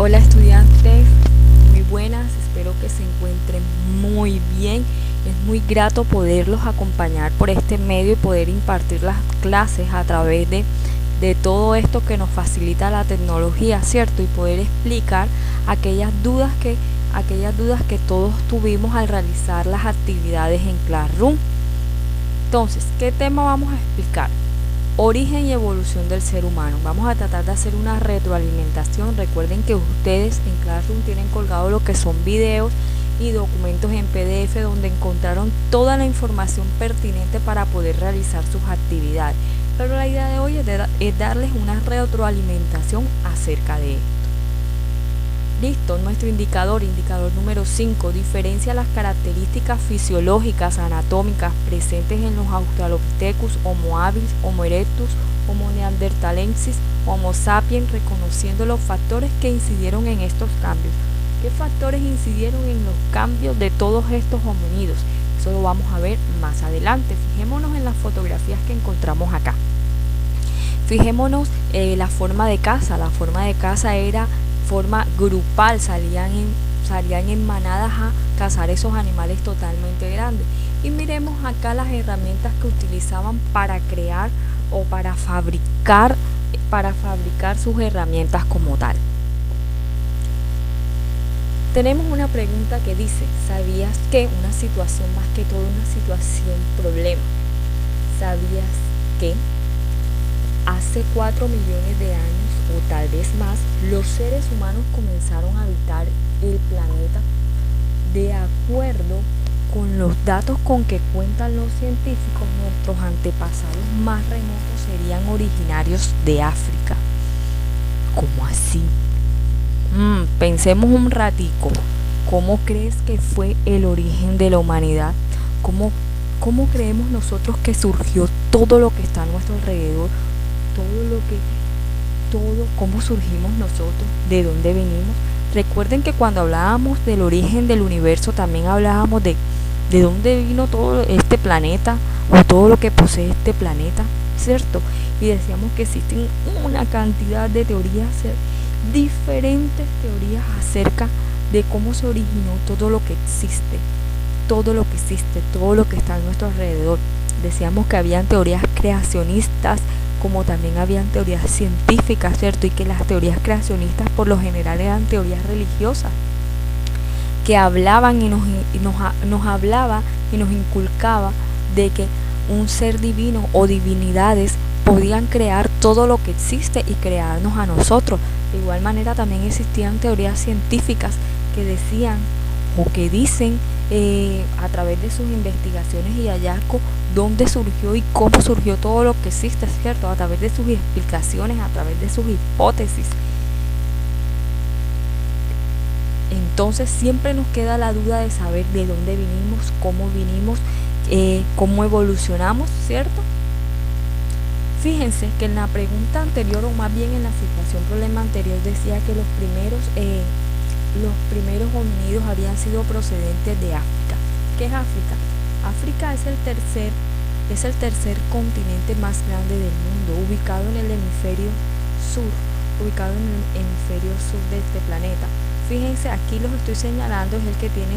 Hola estudiantes, muy buenas, espero que se encuentren muy bien. Es muy grato poderlos acompañar por este medio y poder impartir las clases a través de todo esto que nos facilita la tecnología, ¿cierto? Y poder explicar aquellas dudas que todos tuvimos al realizar las actividades en Classroom. Entonces, ¿qué tema vamos a explicar? Origen y evolución del ser humano. Vamos a tratar de hacer una retroalimentación. Recuerden que ustedes en Classroom tienen colgado lo que son videos y documentos en PDF donde encontraron toda la información pertinente para poder realizar sus actividades. Pero la idea de hoy es darles una retroalimentación acerca de esto. Listo, nuestro indicador número 5, diferencia las características fisiológicas anatómicas presentes en los Australopithecus, Homo habilis, Homo erectus, Homo neanderthalensis, Homo sapiens, reconociendo los factores que incidieron en estos cambios. ¿Qué factores incidieron en los cambios de todos estos homínidos? Eso lo vamos a ver más adelante. Fijémonos en las fotografías que encontramos acá. Fijémonos la forma de caza. La forma de caza era forma grupal, salían en manadas a cazar esos animales totalmente grandes. Y miremos acá las herramientas que utilizaban para crear o para fabricar sus herramientas como tal. Tenemos una pregunta que dice, ¿sabías que? Una situación más que todo, una situación problema. ¿Sabías que hace 4 millones de años o tal vez más, los seres humanos comenzaron a habitar el planeta de acuerdo con los datos con que cuentan los científicicos? Nuestros antepasados más remotos serían originarios de África. ¿Cómo así? Pensemos un ratico. ¿Cómo crees que fue el origen de la humanidad? ¿Cómo creemos nosotros que surgió todo lo que está a nuestro alrededor? ¿Cómo surgimos nosotros? ¿De dónde venimos? Recuerden que cuando hablábamos del origen del universo también hablábamos de dónde vino todo este planeta o todo lo que posee este planeta, ¿cierto? Y decíamos que existen una cantidad de teorías, diferentes teorías acerca de cómo se originó todo lo que existe, todo lo que está a nuestro alrededor. Decíamos que habían teorías creacionistas, como también habían teorías científicas, ¿cierto? Y que las teorías creacionistas por lo general eran teorías religiosas, que hablaban y nos hablaba y nos inculcaba de que un ser divino o divinidades podían crear todo lo que existe y crearnos a nosotros. De igual manera también existían teorías científicas que decían o que dicen a través de sus investigaciones y hallazgos dónde surgió y cómo surgió todo lo que existe, ¿cierto? A través de sus explicaciones, a través de sus hipótesis. Entonces siempre nos queda la duda de saber de dónde vinimos, cómo evolucionamos, ¿cierto? Fíjense que en la pregunta anterior, o más bien en la situación problema anterior, decía que los primeros homínidos habían sido procedentes de África. ¿Qué es África? África es el tercer continente más grande del mundo, ubicado en el hemisferio sur de este planeta. Fíjense, aquí los estoy señalando, es el que tiene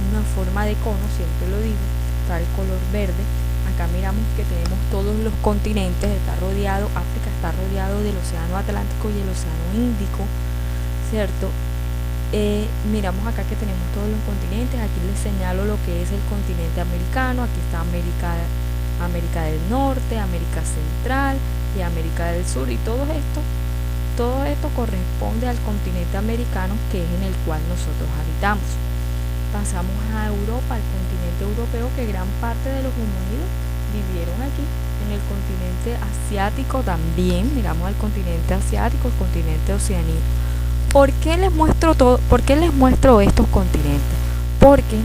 una forma de cono, siempre lo digo, está el color verde. Acá miramos que tenemos todos los continentes, África está rodeado del océano Atlántico y el océano Índico, ¿cierto? Miramos acá que tenemos todos los continentes. Aquí les señalo lo que es el continente americano. Aquí está América del Norte, América Central y América del Sur, y todo esto corresponde al continente americano, que es en el cual nosotros habitamos. Pasamos a Europa, al continente europeo, que gran parte de los homínidos vivieron aquí. En el continente asiático también, miramos al continente asiático, el continente oceánico. ¿Por qué les muestro estos continentes? Porque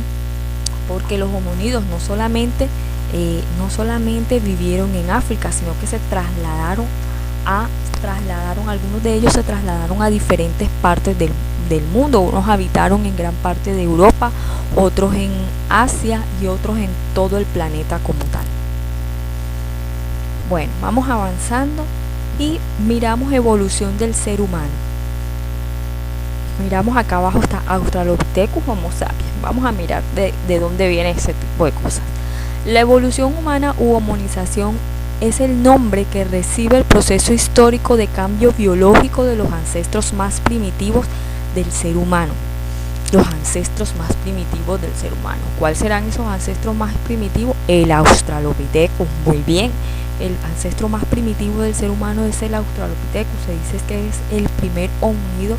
los homínidos no solamente vivieron en África, sino que algunos de ellos se trasladaron a diferentes partes del mundo. Unos habitaron en gran parte de Europa, otros en Asia y otros en todo el planeta como tal. Bueno, vamos avanzando y miramos evolución del ser humano. Miramos acá abajo está Australopithecus Homo sapiens. Vamos a mirar de dónde viene ese tipo de cosas. La evolución humana u homonización es el nombre que recibe el proceso histórico de cambio biológico de los ancestros más primitivos del ser humano. Los ancestros más primitivos del ser humano. ¿Cuáles serán esos ancestros más primitivos? El Australopithecus. Muy bien. El ancestro más primitivo del ser humano es el Australopithecus. Se dice que es el primer homínido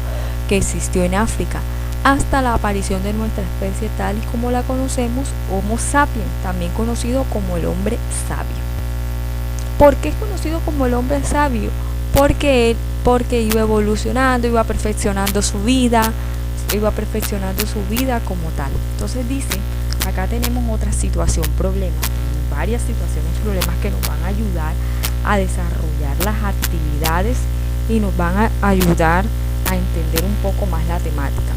que existió en África hasta la aparición de nuestra especie tal y como la conocemos, Homo sapiens, también conocido como el hombre sabio. ¿Por qué es conocido como el hombre sabio? Porque iba evolucionando, iba perfeccionando su vida como tal. Entonces dice, acá tenemos otra situación, problema, varias situaciones, problemas que nos van a ayudar a desarrollar las actividades y nos van a ayudar a entender un poco más la temática.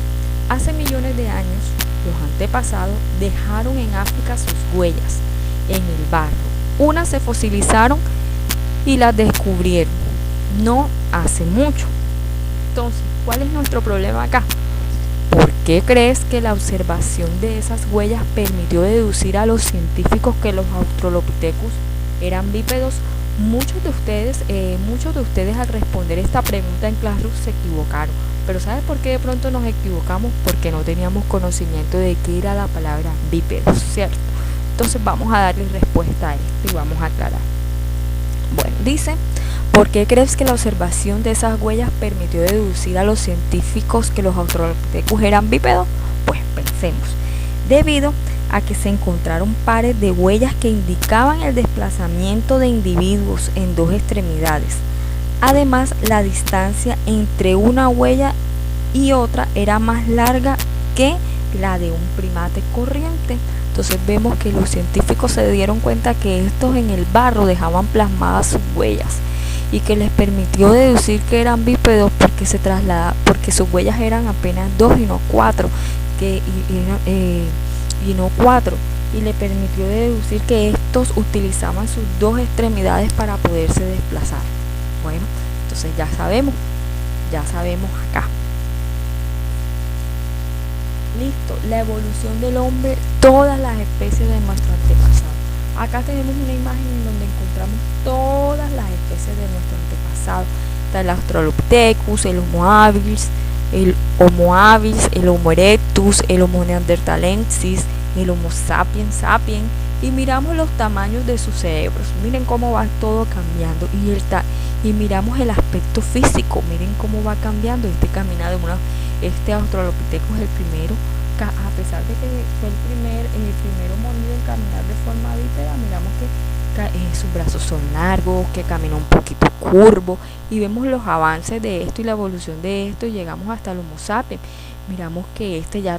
Hace millones de años, los antepasados dejaron en África sus huellas en el barro. Unas se fosilizaron y las descubrieron no hace mucho. Entonces, ¿cuál es nuestro problema acá? ¿Por qué crees que la observación de esas huellas permitió deducir a los científicos que los Australopithecus eran bípedos? Muchos de ustedes al responder esta pregunta en Classroom se equivocaron. Pero ¿sabes por qué de pronto nos equivocamos? Porque no teníamos conocimiento de qué era la palabra bípedos, ¿cierto? Entonces vamos a darle respuesta a esto y vamos a aclarar. Bueno, dice, ¿por qué crees que la observación de esas huellas permitió deducir a los científicos que los Australopithecus eran bípedos? Pues pensemos. Debido a que se encontraron pares de huellas que indicaban el desplazamiento de individuos en dos extremidades. Además, la distancia entre una huella y otra era más larga que la de un primate corriente. Entonces vemos que los científicos se dieron cuenta que estos en el barro dejaban plasmadas sus huellas y que les permitió deducir que eran bípedos porque sus huellas eran apenas 2 y no 4, y le permitió deducir que estos utilizaban sus dos extremidades para poderse desplazar. Bueno, entonces ya sabemos acá. Listo, la evolución del hombre, todas las especies de nuestro antepasado. Acá tenemos una imagen en donde encontramos todas las especies de nuestro antepasado. Está el Australopithecus, el Homo habilis, el Homo erectus, el Homo neanderthalensis, el Homo sapiens sapiens, y miramos los tamaños de sus cerebros. Miren cómo va todo cambiando y miramos el aspecto físico. Miren cómo va cambiando. Este Australopithecus es el primero, a pesar de que fue el primer homínido en caminar de forma bípeda. Miramos que sus brazos son largos, que camina un poquito curvo, y vemos los avances de esto y la evolución de esto, y llegamos hasta el Homo sapiens. Miramos que este ya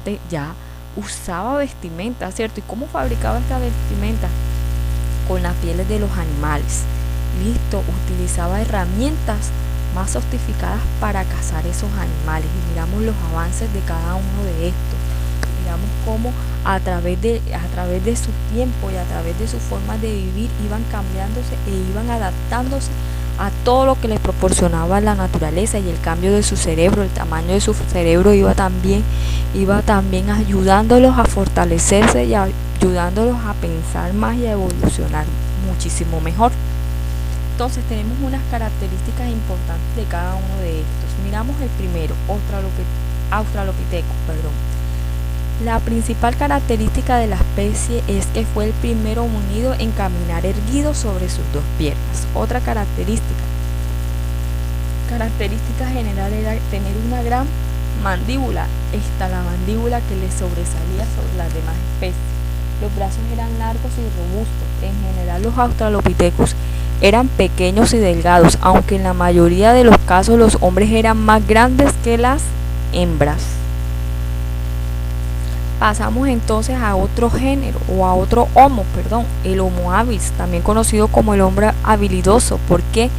usaba vestimenta, ¿cierto? ¿Y cómo fabricaba esta vestimenta? Con las pieles de los animales. Listo, utilizaba herramientas más sofisticadas para cazar esos animales, y miramos los avances de cada uno de estos. Miramos cómo a través de su tiempo y a través de su forma de vivir iban cambiándose e iban adaptándose a todo lo que les proporcionaba la naturaleza, y el cambio de su cerebro, el tamaño de su cerebro iba también ayudándolos a fortalecerse y ayudándolos a pensar más y a evolucionar muchísimo mejor. Entonces tenemos unas características importantes de cada uno de estos. Miramos el primero, Australopithecus. La principal característica de la especie es que fue el primer homínido en caminar erguido sobre sus dos piernas. Otra característica general era tener una gran mandíbula. La mandíbula que le sobresalía sobre las demás especies. Los brazos eran largos y robustos. En general, los Australopithecus eran pequeños y delgados, aunque en la mayoría de los casos los hombres eran más grandes que las hembras. Pasamos entonces a otro género, o a otro el Homo habilis, también conocido como el hombre habilidoso. ¿Por qué?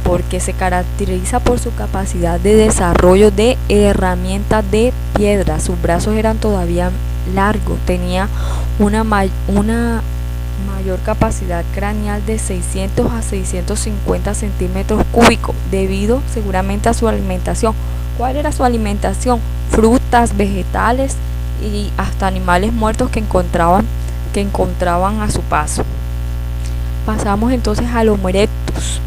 Porque se caracteriza por su capacidad de desarrollo de herramientas de piedra. Sus brazos eran todavía largos, tenía una mayor capacidad craneal de 600 a 650 centímetros cúbicos, debido seguramente a su alimentación. ¿Cuál era su alimentación? Frutas, vegetales y hasta animales muertos que encontraban a su paso. Pasamos entonces al Homo erectus.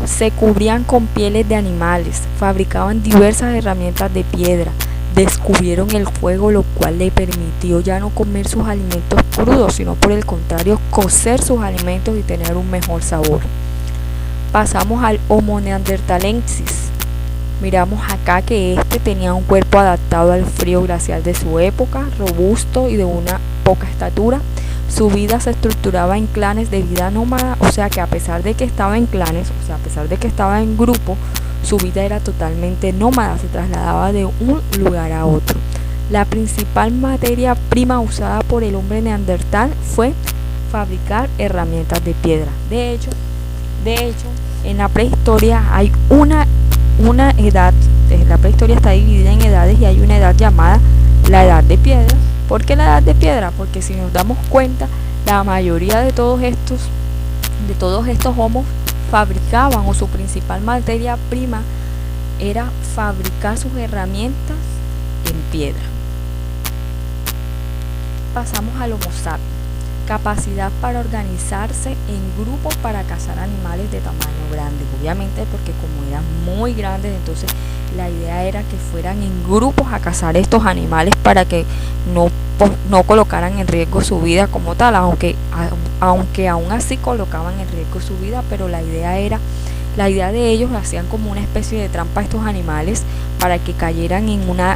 Se cubrían con pieles de animales, fabricaban diversas herramientas de piedra, descubrieron el fuego, lo cual le permitió ya no comer sus alimentos crudos, sino por el contrario cocer sus alimentos y tener un mejor sabor. Pasamos al Homo neanderthalensis. Miramos acá que este tenía un cuerpo adaptado al frío glacial de su época, robusto y de una poca estatura. Su vida se estructuraba en clanes de vida nómada, o sea que a pesar de que estaba en clanes, o sea, a pesar de que estaba en grupo, su vida era totalmente nómada, se trasladaba de un lugar a otro. La principal materia prima usada por el hombre neandertal fue fabricar herramientas de piedra. De hecho, en la prehistoria hay una edad, la prehistoria está dividida en edades y hay una edad llamada la edad de piedra. ¿Por qué la edad de piedra? Porque si nos damos cuenta, la mayoría de todos estos homos fabricaban, o su principal materia prima era fabricar sus herramientas en piedra. Pasamos al Homo sapiens. Capacidad para organizarse en grupos para cazar animales de tamaño grande, obviamente porque como eran muy grandes, entonces la idea era que fueran en grupos a cazar estos animales para que no colocaran en riesgo su vida como tal, aunque aún así colocaban en riesgo su vida, pero la idea de ellos, hacían como una especie de trampa a estos animales para que cayeran en una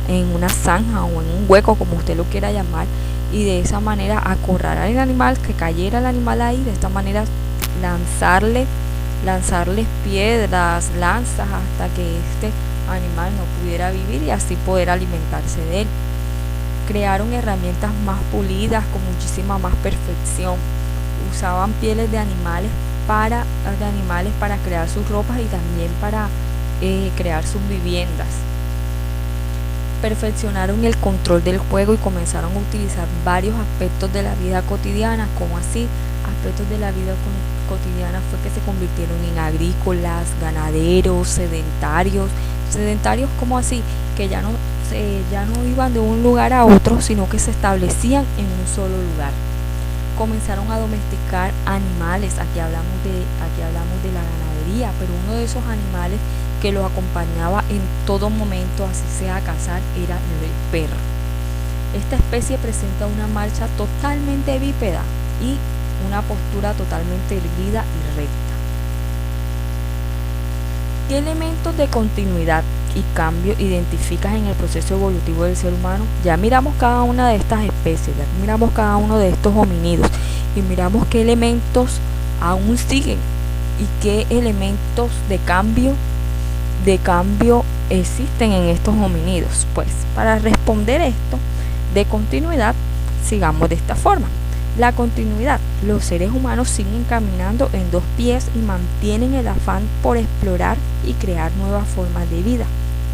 zanja o en un hueco, como usted lo quiera llamar, y de esa manera acorralar al animal, que cayera el animal ahí, de esta manera lanzarles piedras, lanzas, hasta que este animal no pudiera vivir y así poder alimentarse de él. Crearon herramientas más pulidas, con muchísima más perfección. Usaban pieles de animales para crear sus ropas y también para crear sus viviendas. Perfeccionaron el control del fuego y comenzaron a utilizar varios aspectos de la vida cotidiana. Como así, aspectos de la vida cotidiana fue que se convirtieron en agrícolas, ganaderos, sedentarios. Sedentarios, como así, que ya no iban de un lugar a otro, sino que se establecían en un solo lugar. Comenzaron a domesticar animales. Aquí hablamos de la ganadería, pero uno de esos animales que los acompañaba en todo momento, así sea a cazar, era el perro. Esta especie presenta una marcha totalmente bípeda y una postura totalmente erguida y recta. ¿Qué elementos de continuidad y cambio identificas en el proceso evolutivo del ser humano? Ya miramos cada una de estas especies, ya miramos cada uno de estos homínidos y miramos qué elementos aún siguen y qué elementos de cambio existen en estos homínidos. Pues para responder esto de continuidad, sigamos de esta forma. La continuidad: los seres humanos siguen caminando en dos pies y mantienen el afán por explorar y crear nuevas formas de vida.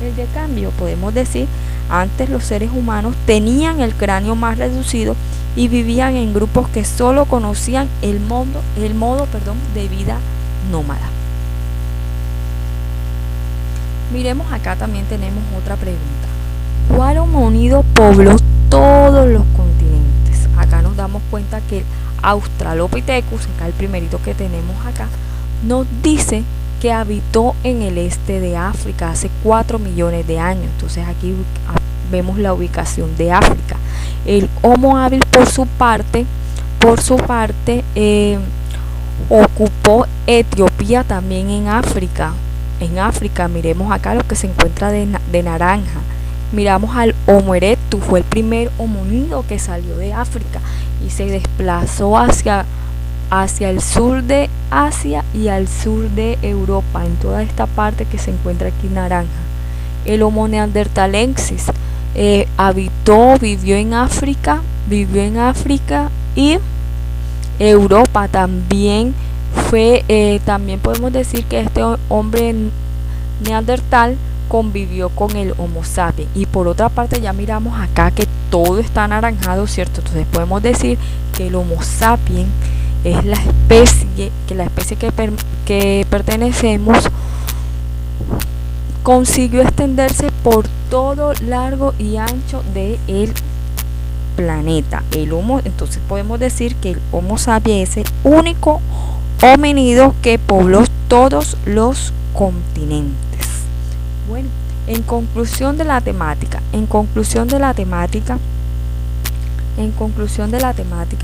El de cambio: podemos decir, antes los seres humanos tenían el cráneo más reducido y vivían en grupos que solo conocían el modo de vida nómada. Miremos acá, también tenemos otra pregunta. ¿Cuál homínido pobló todos los continentes? Acá nos damos cuenta que el Australopithecus, acá el primerito que tenemos acá, nos dice que habitó en el este de África hace 4 millones de años. Entonces aquí vemos la ubicación de África. El Homo habilis por su parte ocupó Etiopía, también en África. Miremos acá lo que se encuentra de naranja. Miramos al Homo erectus, fue el primer homínido que salió de África y se desplazó hacia el sur de Asia y al sur de Europa, en toda esta parte que se encuentra aquí naranja. El Homo neanderthalensis vivió en África y Europa. También podemos decir que este hombre neandertal convivió con el Homo sapiens. Y por otra parte, ya miramos acá que todo está anaranjado, ¿cierto? Entonces podemos decir que el Homo sapiens es la especie que pertenecemos, consiguió extenderse por todo largo y ancho del planeta. Entonces podemos decir que el Homo sapiens es el único homínido que pobló todos los continentes. Bueno, en conclusión de la temática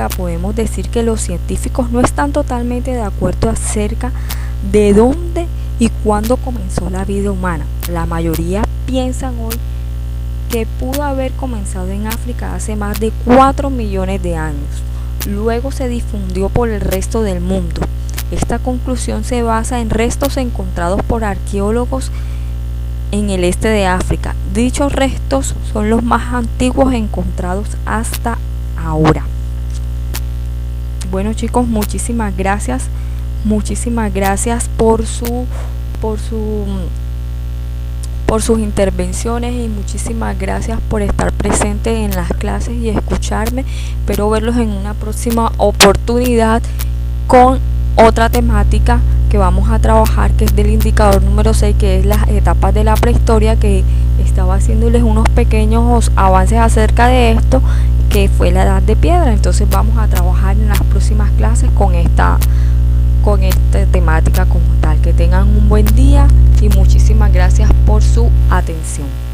podemos decir que los científicos no están totalmente de acuerdo acerca de dónde y cuándo comenzó la vida humana. La mayoría piensan hoy que pudo haber comenzado en África hace más de 4 millones de años. Luego se difundió por el resto del mundo. Esta conclusión se basa en restos encontrados por arqueólogos en el este de África. Dichos restos son los más antiguos encontrados hasta ahora. Bueno, chicos, muchísimas gracias por sus intervenciones y muchísimas gracias por estar presentes en las clases y escucharme. Espero verlos en una próxima oportunidad con otra temática que vamos a trabajar, que es del indicador número 6, que es las etapas de la prehistoria, que estaba haciéndoles unos pequeños avances acerca de esto, que fue la edad de piedra. Entonces vamos a trabajar en las próximas clases con esta temática como tal. Que tengan un buen día y muchísimas gracias por su atención.